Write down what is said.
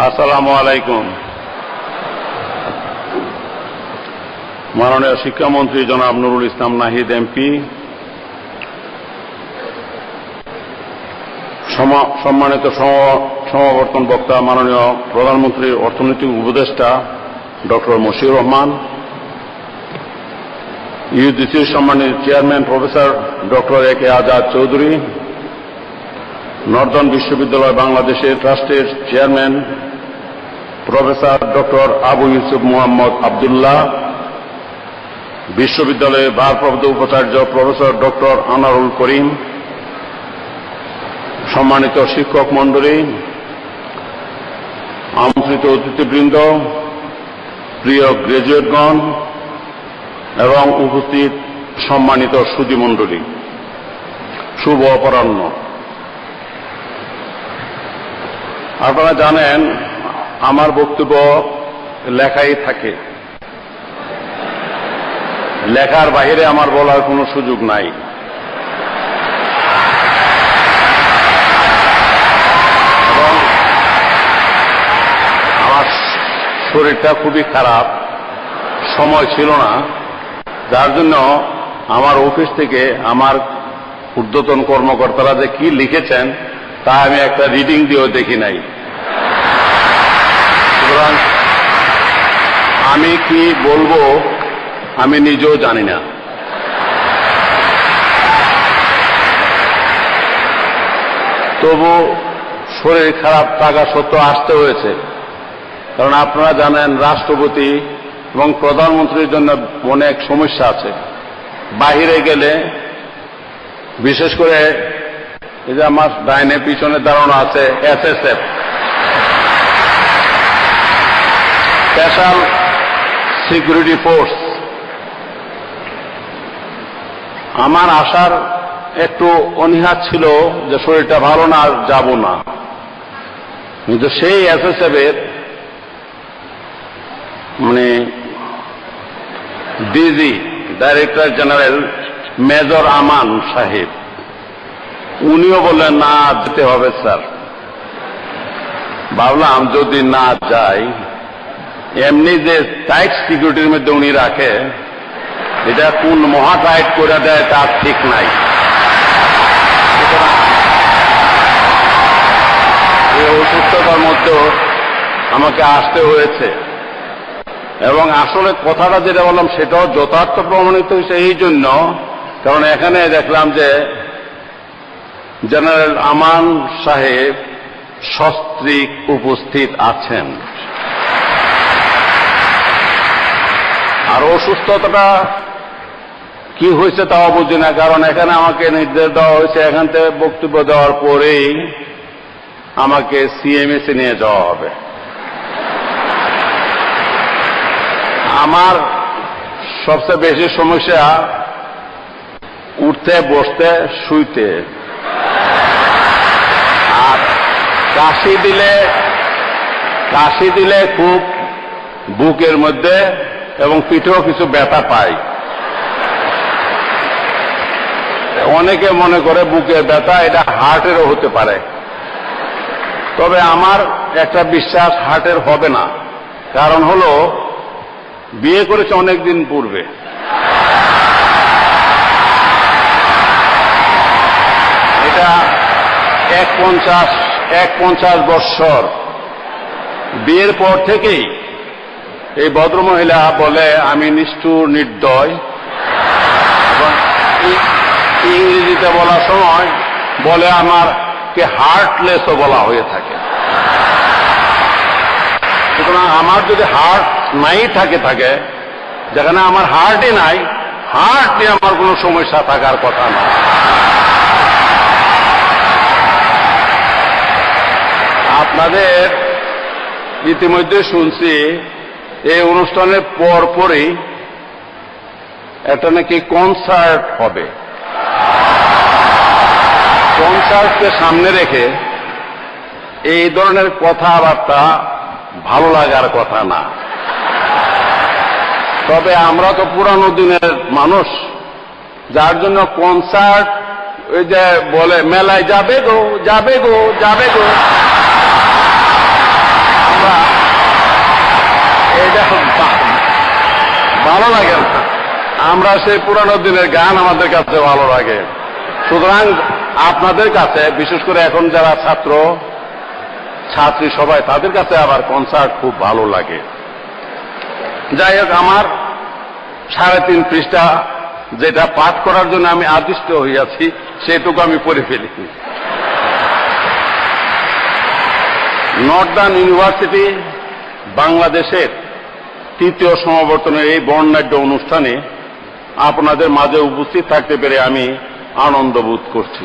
আসসালামু আলাইকুম। মাননীয় শিক্ষামন্ত্রী জনাব নুরুল ইসলাম নাহিদ এমপি, সম্মানিত সমাবর্তন বক্তা মাননীয় প্রধানমন্ত্রীর অর্থনৈতিক উপদেষ্টা ডক্টর মশিউর রহমান, ইউজিসির সম্মানিত chairman professor doctor A K Azad Chowdhury, Northern বিশ্ববিদ্যালয় বাংলাদেশের ট্রাস্টের chairman professor doctor Abu Yusuf Mohammad Abdullah, বিশ্ববিদ্যালয়ের ভারপ্রাপ্ত উপাচার্য প্রফেসর ডক্টর আনারুল করিম, সম্মানিত শিক্ষক মণ্ডলী, আমন্ত্রিত অতিথিবৃন্দ, প্রিয় গ্রাজুয়েটগণ এবং উপস্থিত সম্মানিত সুধীমণ্ডলী, শুভ অপরাহ্ন। আপনারা জানেন আমার বক্তব্য লেখাই থাকে, লেখার বাইরে আমার বলার কোনো সুযোগ নাই। এবং আমার শরীরটা খুবই খারাপ, সময় ছিল না, যার জন্য আমার অফিস থেকে আমার ঊর্ধ্বতন কর্মকর্তারা যে কি লিখেছেন তা আমি একটা রিডিং দিয়েও দেখি নাই। সুতরাং আমি কি বলবো আমি নিজেও জানি না। তবু শরীর খারাপ থাকা সত্ত্বেও আসতে হয়েছে, কারণ আপনারা জানেন রাষ্ট্রপতি এবং প্রধানমন্ত্রীর জন্য অনেক সমস্যা আছে। বাহিরে গেলে, বিশেষ করে এই যে আমার ডাইনে পিছনে দাঁড়ানো আছে এসএসএফ, স্পেশাল সিকিউরিটি ফোর্স, আমার আসার একটু অনীহা ছিল যে শরীরটা ভালো না, যাব না। কিন্তু সেই এসএসএফ এর ডিজি ডাইরেক্টর জেনারেল মেজর আমান সাহেব, উনিও বললেন না যেতে হবে স্যার। ভাবলাম যদি না যাই, এমনি যে টাইট সিকিউরিটির মধ্যে উনি রাখে, এটা কোন মহা টাইট করে দেয় তার ঠিক নাই। এই অসুস্থতার মধ্যেও আমাকে আসতে হয়েছে, এবং আসলে কথাটা যেটা বললাম সেটাও যথার্থ প্রমাণিত হয়েছে এই জন্য, কারণ এখানে দেখলাম যে জেনারেল আমান সাহেব সস্ত্রীক উপস্থিত আছেন। আর অসুস্থতাটা কি হয়েছে তাও বুঝি না, কারণ এখানে আমাকে নির্দেশ দেওয়া হয়েছে এখান থেকে বক্তব্য দেওয়ার পরেই আমাকে সিএমএসে নিয়ে যাওয়া হবে। আমার সবচেয়ে বেশি সমস্যা উঠতে, বসতে, শুইতে, আর কাশি দিলে খুব বুকের মধ্যে এবং পিঠেও কিছু ব্যথা পাই। অনেকে মনে করে বুকের ব্যথা এটা হার্টেরও হতে পারে, তবে আমার একটা বিশ্বাস হার্টের হবে না। কারণ হলো বিয়ে করেছে অনেকদিন পূর্বে, এটা 51 বৎসর বিয়ের পর থেকেই এই ভদ্রমহিলা বলে আমি নিষ্ঠুর, নির্দয়, এবং ইংরেজিতে বলার সময় বলে আমারকে হার্টলেসও বলা হয়ে থাকে। সুতরাং আমার যদি হার্ট নাই থাকে, যেখানে আমার হার্টই নাই, হার্ট নিয়ে আমার কোনো সমস্যা থাকার কথা না। আপনাদের ইতিমধ্যে শুনছি এই অনুষ্ঠানের পরপরই একটা নাকি কনসার্ট হবে। কনসার্টকে সামনে রেখে এই ধরনের কথাবার্তা ভালো লাগার কথা না। তবে আমরা তো পুরানো দিনের মানুষ, যার জন্য কনসার্ট ওই যে বলে মেলায় যাবে গো, যাবে গো, যাবে গো, ভালো লাগে না। আমরা সেই পুরানো দিনের গান আমাদের কাছে ভালো লাগে। সুতরাং আপনাদের কাছে, বিশেষ করে এখন যারা ছাত্র ছাত্রী সবাই, তাদের কাছে আবার কনসার্ট খুব ভালো লাগে। যাই হোক, আমার 3.5 পৃষ্ঠা যেটা পাঠ করার জন্য আমি আদিষ্ট হইয়াছি, সেটুকু আমি পড়ে ফেলি। নর্দার্ন ইউনিভার্সিটি বাংলাদেশের 3য় সমাবর্তনের এই বর্ণাঢ্য অনুষ্ঠানে আপনাদের মাঝে উপস্থিত থাকতে পেরে আমি আনন্দ বোধ করছি।